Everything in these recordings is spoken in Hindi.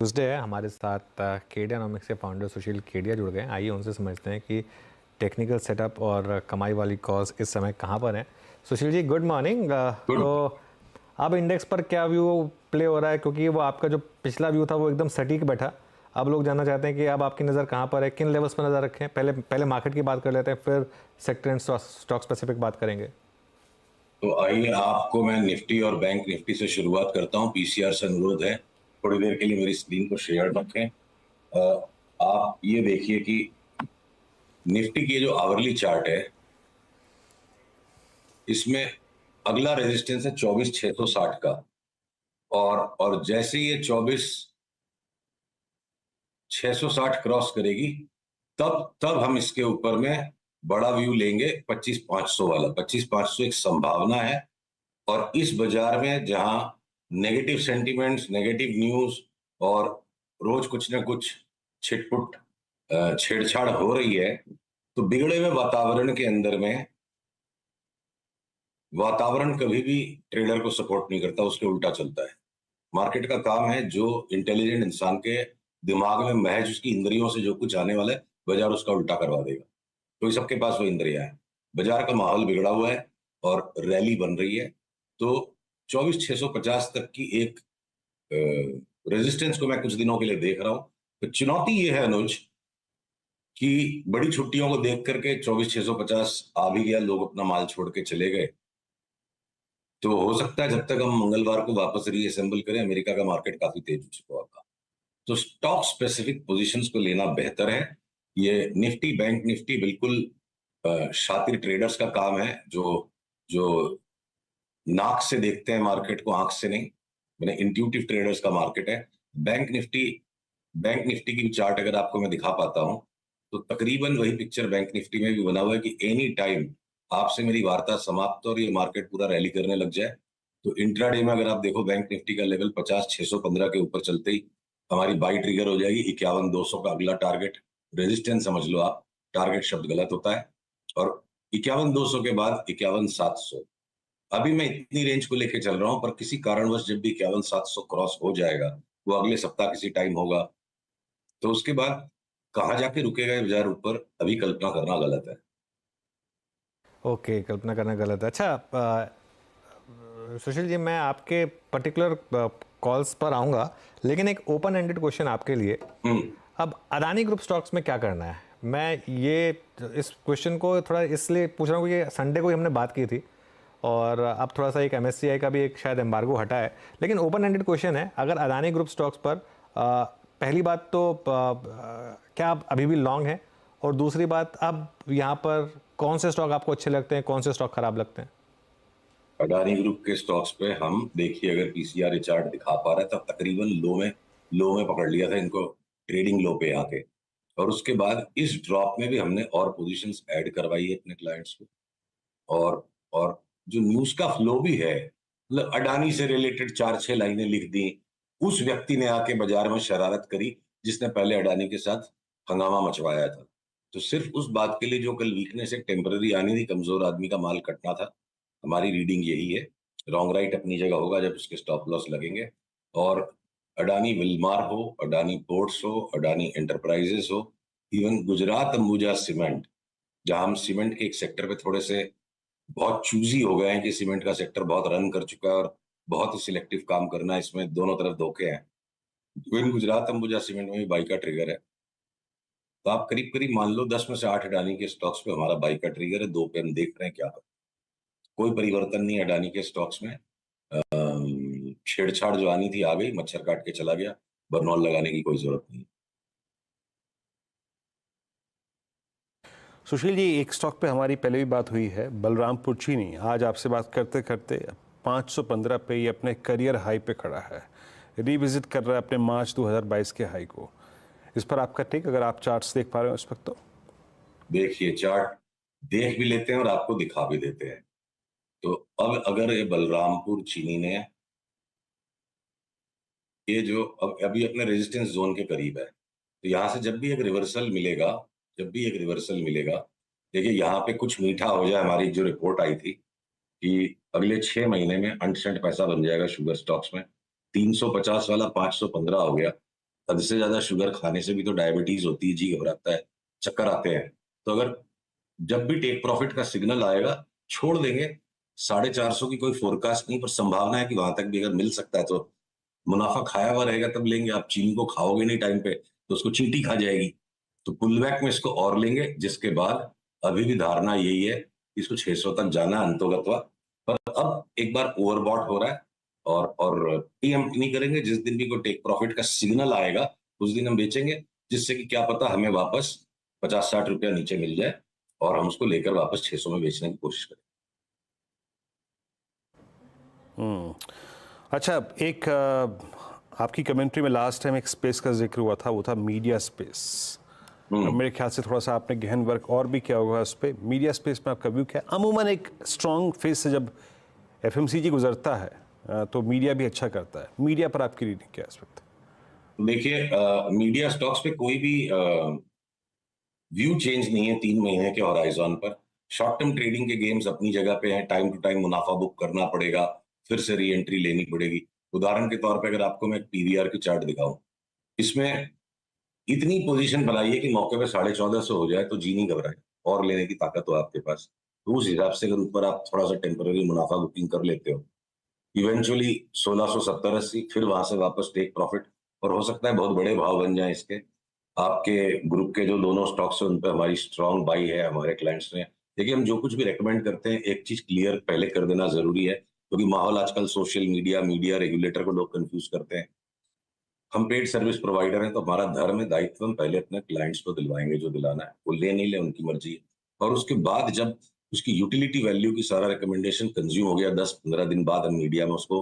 ट्यूसडे है। हमारे साथ केडियानॉमिक्स के फाउंडर सुशील केडिया जुड़ गए हैं। आइए उनसे समझते हैं कि टेक्निकल सेटअप और कमाई वाली कॉल्स इस समय कहाँ पर हैं। Sushil ji, good morning. Good. तो अब इंडेक्स पर क्या व्यू प्ले हो रहा है, क्योंकि वो आपका जो पिछला व्यू था वो एकदम सटीक बैठा। अब लोग जानना चाहते हैं कि अब आपकी नज़र कहाँ पर है, किन लेवल्स पर नज़र रखें। पहले पहले मार्केट की बात कर लेते हैं, फिर सेक्टर एंड स्टॉक स्पेसिफिक बात करेंगे। तो आइए, आपको मैं निफ्टी और बैंक निफ्टी से शुरुआत करता हूं। पीसीआर से अनुरोध है, थोड़ी देर के लिए मेरी स्क्रीन को शेयर रखें। आप ये देखिए कि निफ्टी की जो आवरली चार्ट है, इसमें अगला रेजिस्टेंस है 24,660 का। और जैसे ये 24,660 क्रॉस करेगी, तब तब हम इसके ऊपर में बड़ा व्यू लेंगे 25,500 वाला। 25,500 एक संभावना है। और इस बाजार में जहां नेगेटिव सेंटिमेंट्स, नेगेटिव न्यूज और रोज कुछ ना कुछ छिटपुट छेड़छाड़ हो रही है, तो बिगड़े हुए वातावरण के अंदर में वातावरण कभी भी ट्रेडर को सपोर्ट नहीं करता, उसके उल्टा चलता है। मार्केट का काम है जो इंटेलिजेंट इंसान के दिमाग में महज उसकी इंद्रियों से जो कुछ आने वाला है, बाजार उसका उल्टा करवा देगा। तो सबके पास वो इंद्रियां हैं। बाजार का माहौल बिगड़ा हुआ है और रैली बन रही है। तो 24,650 तक की एक रेजिस्टेंस को मैं कुछ दिनों के लिए देख रहा हूं। तो चुनौती ये है अनुज, कि बड़ी छुट्टियों को देख करके 24,650 आ भी गया, लोग अपना माल छोड़ के चले गए। तो हो सकता है जब तक हम मंगलवार को वापस रीअसेंबल करें, अमेरिका का मार्केट काफी तेज हो चुका होगा। तो स्टॉक स्पेसिफिक पोजीशंस को लेना बेहतर है। ये निफ्टी, बैंक निफ्टी बिल्कुल शातिर ट्रेडर्स का काम है, जो जो नाक से देखते हैं मार्केट को, आंख से नहीं। मैंने इंट्यूटिव ट्रेडर्स का मार्केट है। बैंक निफ्टी बैंक निफ्टी की चार्ट अगर आपको मैं दिखा पाता हूं, तो तकरीबन वही पिक्चर बैंक निफ्टी में भी बना हुआ है कि एनी टाइम आपसे मेरी वार्ता समाप्त और ये मार्केट पूरा रैली करने लग जाए, तो इंट्राडे में अगर आप देखो बैंक निफ्टी का लेवल 50,615 के ऊपर चलते ही हमारी बाई ट्रिगर हो जाएगी। 51,200 का अगला टारगेट, रेजिस्टेंस समझ लो आप, टारगेट शब्द गलत होता है। और 51,200 के बाद 51,700। अभी मैं इतनी रेंज को लेके चल रहा हूं, पर किसी कारणवश जब भी 51,700 क्रॉस हो जाएगा, वो अगले सप्ताह किसी टाइम होगा, तो उसके बाद कहाँ जाके रुकेगा ये बाजार ऊपर, अभी कल्पना करना गलत है। ओके, कल्पना करना गलत है। अच्छा, सुशील जी, मैं आपके पर्टिकुलर कॉल्स पर आऊँगा, लेकिन एक ओपन एंडेड क्वेश्चन आपके लिए। हम्म। अब अदानी ग्रुप स्टॉक्स में क्या करना है? मैं ये इस क्वेश्चन को थोड़ा इसलिए पूछ रहा हूँ कि संडे को ही हमने बात की थी, और अब थोड़ा सा एक एमएससीआई का भी एक शायद एम्बार्गो हटा है। लेकिन ओपन एंडेड क्वेश्चन है, अगर अदानी ग्रुप स्टॉक्स पर पहली बात तो क्या आप अभी भी लॉन्ग हैं? और दूसरी बात, अब यहाँ पर कौन से स्टॉक आपको अच्छे लगते हैं, कौन से स्टॉक खराब लगते हैं? अडानी ग्रुप के स्टॉक्स पे हम देखिए, अगर पीसीआर चार्ट दिखा पा रहा है, तब तकरीबन लो में पकड़ लिया था इनको, ट्रेडिंग लो पे आके। और उसके बाद इस ड्रॉप में भी हमने और पोजीशंस ऐड करवाई है अपने क्लाइंट्स को। और और जो न्यूज का फ्लो भी है, मतलब अडानी से रिलेटेड 4-6 लाइनें लिख दी उस व्यक्ति ने आके बाजार में शरारत करी, जिसने पहले अडानी के साथ हंगामा मचवाया था। तो सिर्फ उस बात के लिए जो कल वीकनेस एक टेम्पररी आनी थी, कमजोर आदमी का माल कटना था। हमारी रीडिंग यही है। रॉन्ग राइट अपनी जगह होगा जब उसके स्टॉप लॉस लगेंगे। और अडानी विलमार हो, अडानी पोर्ट्स हो, अडानी एंटरप्राइजेस हो, इवन गुजरात अंबुजा सीमेंट, जहां हम सीमेंट के एक सेक्टर पे थोड़े से बहुत चूजी हो गए हैं कि सीमेंट का सेक्टर बहुत रन कर चुका है और बहुत ही सिलेक्टिव काम करना है, इसमें दोनों तरफ धोखे हैं। इवन गुजरात अंबुजा सीमेंट में भी बाई का ट्रिगर है। तो आप करीब करीब मान लो 10 में से 8 अडानी के स्टॉक्स पे हमारा बाई का ट्रिगर है, 2 पे हम देख रहे हैं क्या होता है। कोई परिवर्तन नहीं है अडानी के स्टॉक्स में। छेड़छाड़ जो आनी थी आ गई, मच्छर काट के चला गया, बरनौल लगाने की कोई जरूरत नहीं। सुशील जी, एक स्टॉक पे हमारी पहले भी बात हुई है, बलरामपुर चीनी। आज आपसे बात करते करते 515 पे ये अपने करियर हाई पे खड़ा है, रिविजिट कर रहा है अपने मार्च 2022 के हाई को। इस पर आपका टेक, अगर आप चार्ट्स देख पा रहे हो इस वक्त तो? देखिए, चार्ट देख भी लेते हैं और आपको दिखा भी देते हैं। तो अब अगर ये बलरामपुर चीनी ने, ये जो अब अभी अपने रेजिस्टेंस जोन के करीब है, तो यहाँ से जब भी एक रिवर्सल मिलेगा, देखिए यहाँ पे कुछ मीठा हो जाए। हमारी जो रिपोर्ट आई थी कि अगले 6 महीने में 8 सेंट पैसा बन जाएगा शुगर स्टॉक्स में, 350 वाला 515 हो गया, हद से ज्यादा शुगर खाने से भी तो डायबिटीज होती है, जी घबराता है, चक्कर आते हैं। तो अगर जब भी टेक प्रॉफिट का सिग्नल आएगा छोड़ देंगे। 450 की कोई फोरकास्ट नहीं, पर संभावना है कि वहां तक भी अगर मिल सकता है तो मुनाफा खाया हुआ रहेगा, तब लेंगे। आप चीनी को खाओगे नहीं टाइम पे तो उसको चींटी खा जाएगी। तो पुल बैक में इसको और लेंगे, जिसके बाद अभी भी धारणा यही है कि इसको 600 तक जाना है अंतोगत्वा। पर अब एक बार ओवरबॉट हो रहा है और प्रीएम्प्ट नहीं करेंगे। जिस दिन भी कोई टेक प्रॉफिट का सिग्नल आएगा उस दिन हम बेचेंगे, जिससे कि क्या पता हमें वापस 50-60 रुपया नीचे मिल जाए और हम उसको लेकर वापस 600 में बेचने की कोशिश करें। अच्छा, एक आपकी कमेंट्री में लास्ट टाइम एक स्पेस का जिक्र हुआ था, वो था मीडिया स्पेस। अब मेरे ख्याल से थोड़ा सा आपने गहन वर्क और भी किया होगा उस पर। मीडिया स्पेस में आपका व्यू क्या है? अमूमन एक स्ट्रॉन्ग फेस से जब एफएमसीजी गुजरता है तो मीडिया भी अच्छा करता है। मीडिया पर आपकी रीडिंग क्या है इस वक्त? देखिए, मीडिया स्टॉक्स पे कोई भी व्यू चेंज नहीं है 3 महीने के हॉराइजन पर। शॉर्ट टर्म ट्रेडिंग के गेम्स अपनी जगह पे हैं, टाइम टू टाइम मुनाफा बुक करना पड़ेगा, फिर से री एंट्री लेनी पड़ेगी। उदाहरण के तौर पे अगर आपको मैं पीवीआर की चार्ट दिखाऊं, इसमें इतनी पोजीशन बनाई है कि मौके पे 1450 हो जाए तो जी नहीं घबराए, और लेने की ताकत हो आपके पास। तो उस हिसाब से अगर ऊपर आप थोड़ा सा टेम्पररी मुनाफा बुकिंग कर लेते हो, इवेंचुअली 1670-80, फिर वहां से वापस टेक प्रॉफिट, और हो सकता है बहुत बड़े भाव बन जाए इसके। आपके ग्रुप के जो दोनों स्टॉक्स हैं उन पर हमारी स्ट्रांग बाई है हमारे क्लाइंट्स ने। देखिए, हम जो कुछ भी रेकमेंड करते हैं एक चीज क्लियर पहले कर देना जरूरी है, क्योंकि माहौल आजकल सोशल मीडिया रेगुलेटर को लोग कंफ्यूज करते हैं। हम पेड सर्विस प्रोवाइडर हैं, तो हमारा धर्म है, दायित्व हम पहले अपने क्लाइंट्स को दिलवाएंगे जो दिलाना है, वो ले नहीं ले उनकी मर्जी है। और उसके बाद जब उसकी यूटिलिटी वैल्यू की सारा रिकमेंडेशन कंज्यूम हो गया, 10-15 दिन बाद हम मीडिया में उसको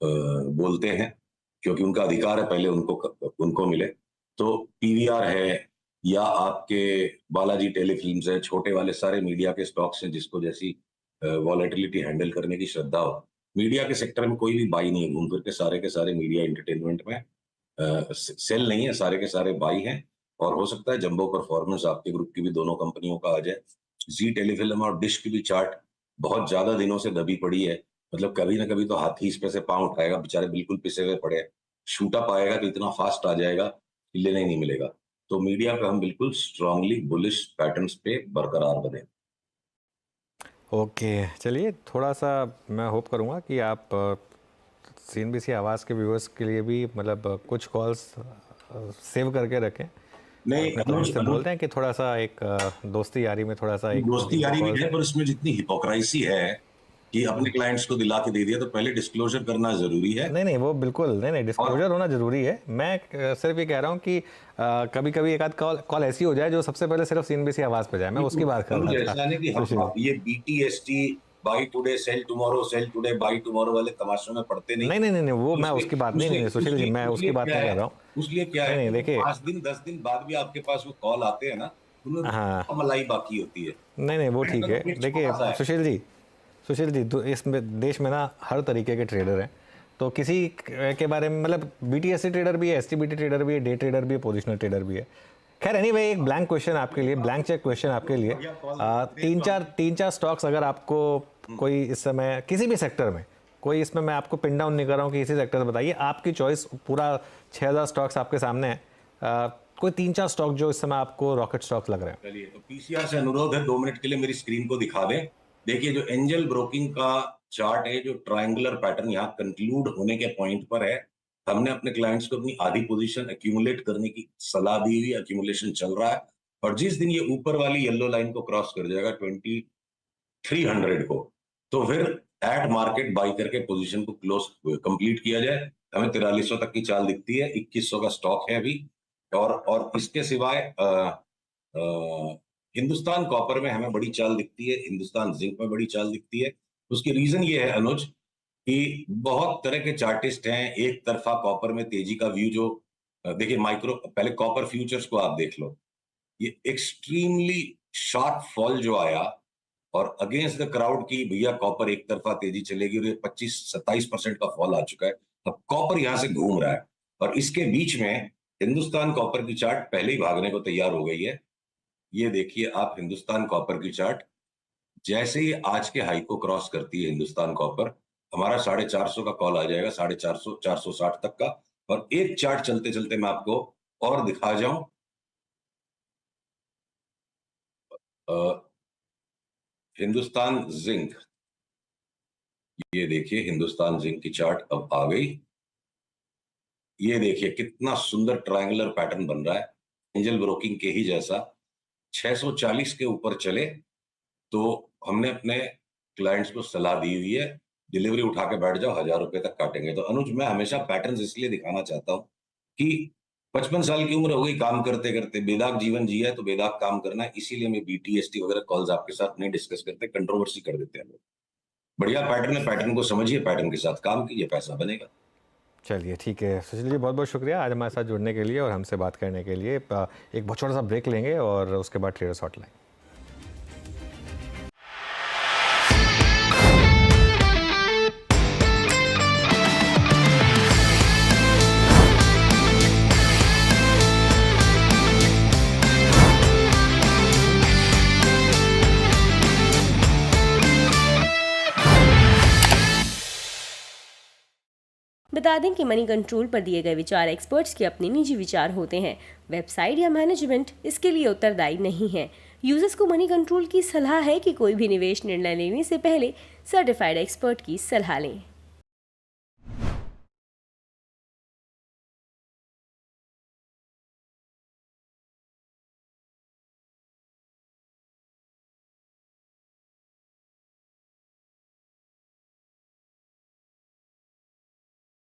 बोलते हैं, क्योंकि उनका अधिकार है पहले उनको मिले। तो पीवीआर है या आपके बालाजी टेलीफिल्म्स है, छोटे वाले सारे मीडिया के स्टॉक्स हैं जिसको जैसी वॉलेटिलिटी हैंडल करने की श्रद्धा हो। मीडिया के सेक्टर में कोई भी बाई नहीं है, घूम फिर के सारे मीडिया एंटरटेनमेंट में सेल नहीं है, सारे के सारे बाई हैं। और हो सकता है जंबो परफॉर्मेंस आपके ग्रुप की भी दोनों कंपनियों का आ जाए। जी टेलीफिल्म और डिश की भी चार्ट बहुत ज्यादा दिनों से दबी पड़ी है, मतलब कभी ना कभी तो हाथी इस पे से पांव उठाएगा, बेचारे बिल्कुल पिसे हुए पड़े हैं। शूट अप आएगा तो इतना फास्ट आ जाएगा कि लेने ही नहीं मिलेगा। तो मीडिया पे हम बिल्कुल स्ट्रांगली बुलिश पैटर्न्स पे बरकरार बने। ओके, चलिए थोड़ा सा मैं होप करूँगा कि आप सीएनबीसी आवाज़ के व्यूअर्स के लिए भी मतलब कुछ कॉल्स सेव करके रखें। नहीं, अपने क्लाइंट से बोलते हैं कि थोड़ा सा एक दोस्ती यारी में थोड़ा सा एक दोस्ती यारी भी है, पर इसमें जितनी हिपोक्रेसी है कि अपने क्लाइंट्स को दिला के दे दिया, तो पहले डिस्क्लोजर करना जरूरी है। नहीं नहीं, वो बिल्कुल नहीं, डिस्क्लोजर होना जरूरी है। मैं सिर्फ ये कह रहा हूँ कि कभी कभी एक आध कॉल ऐसी हो जाए जो सबसे पहले सिर्फ सीएनबीसी आवाज़ पे जाए, मैं उसकी बात कर रहा था। नहीं कि हम ये BTST, buy today sell today buy tomorrow वाले तमाशों में पड़ते नहीं। नहीं नहीं नहीं, वो मैं उसकी बात नहीं, सुशील जी, मैं उसकी बात नहीं कर रहा हूँ। उसलिए क्या है, नहीं देखिए, 5 दिन 10 दिन बाद भी आपके पास वो कॉल आते हैं ना, उनमें हाँ, मलाई बाकी होती है। नहीं वो ठीक है। देखिए सुशील जी, तो इस देश में ना हर तरीके के ट्रेडर हैं, तो किसी के बारे में मतलब बीटीएससी ट्रेडर भी है, एसटीबीटी ट्रेडर भी है, डे ट्रेडर भी है, पोजिशनल ट्रेडर भी है। खैर एनीवे, एक ब्लैंक क्वेश्चन आपके लिए, ब्लैंक चेक क्वेश्चन आपके लिए। तीन चार स्टॉक्स अगर आपको कोई इस समय किसी भी सेक्टर में कोई, इसमें मैं आपको पिन डाउन नहीं कर रहा हूँ कि इसी सेक्टर से बताइए, आपकी चॉइस, पूरा 6000 स्टॉक्स आपके सामने है, कोई 3-4 स्टॉक जो इस समय आपको रॉकेट स्टॉक्स लग रहे हैं। चलिए, तो पीसीआर से अनुरोध है 2 मिनट के लिए मेरी स्क्रीन को दिखा दें। देखिए, जो एंजल ब्रोकिंग का चार्ट है, जो ट्रायंगुलर पैटर्न यहाँ कंक्लूड होने के पॉइंट पर है, हमने अपने क्लाइंट्स को अपनी आधी पोजीशन एक्यूमुलेट करने की सलाह दी हुई, एक्यूमुलेशन चल रहा है। और जिस दिन ये ऊपर वाली येलो लाइन को क्रॉस कर जाएगा 2300 को, तो फिर एट मार्केट बाई करके पोजीशन को क्लोज कंप्लीट किया जाए। हमें 4300 तक की चाल दिखती है, 2100 का स्टॉक है अभी। और इसके सिवाय हिंदुस्तान कॉपर में हमें बड़ी चाल दिखती है, हिंदुस्तान जिंक में बड़ी चाल दिखती है। उसकी रीजन ये है अनुज कि बहुत तरह के चार्टिस्ट हैं। एक तरफा कॉपर में तेजी का व्यू जो देखिए, माइक्रो पहले कॉपर फ्यूचर्स को आप देख लो, ये एक्सट्रीमली शार्प फॉल जो आया और अगेंस्ट द क्राउड की भैया कॉपर एक तरफा तेजी चलेगी, और ये 25-27% का फॉल आ चुका है। अब कॉपर यहां से घूम रहा है, और इसके बीच में हिंदुस्तान कॉपर की चार्ट पहले ही भागने को तैयार हो गई है। ये देखिए आप हिंदुस्तान कॉपर की चार्ट, जैसे ही आज के हाई को क्रॉस करती है हिंदुस्तान कॉपर, हमारा 450 का कॉल आ जाएगा, 450 460 तक का। और एक चार्ट चलते चलते मैं आपको और दिखा जाऊं हिंदुस्तान जिंक, ये देखिए हिंदुस्तान जिंक की चार्ट अब आ गई। ये देखिए कितना सुंदर ट्रायंगुलर पैटर्न बन रहा है, एंजल ब्रोकिंग के ही जैसा। 640 के ऊपर चले तो हमने अपने क्लाइंट्स को सलाह दी हुई है, डिलीवरी उठा के बैठ जाओ, 1000 रुपए तक काटेंगे। तो अनुज, मैं हमेशा पैटर्न्स इसलिए दिखाना चाहता हूं कि 55 साल की उम्र हो गई काम करते करते, बेदाग जीवन जिया है तो बेदाग काम करना है। इसीलिए मैं बीटीएसटी वगैरह कॉल्स आपके साथ नहीं डिस्कस करते, कंट्रोवर्सी कर देते हैं लोग। बढ़िया पैटर्न है, पैटर्न को समझिए, पैटर्न के साथ काम कीजिए, पैसा बनेगा। चलिए ठीक है सुशील जी, बहुत बहुत शुक्रिया आज हमारे साथ जुड़ने के लिए और हमसे बात करने के लिए। एक बहुत छोटा सा ब्रेक लेंगे और उसके बाद ट्रेडर्स हॉटलाइन। बता दें कि मनी कंट्रोल पर दिए गए विचार एक्सपर्ट्स के अपने निजी विचार होते हैं। वेबसाइट या मैनेजमेंट इसके लिए उत्तरदायी नहीं है। यूजर्स को मनी कंट्रोल की सलाह है कि कोई भी निवेश निर्णय लेने से पहले सर्टिफाइड एक्सपर्ट की सलाह लें।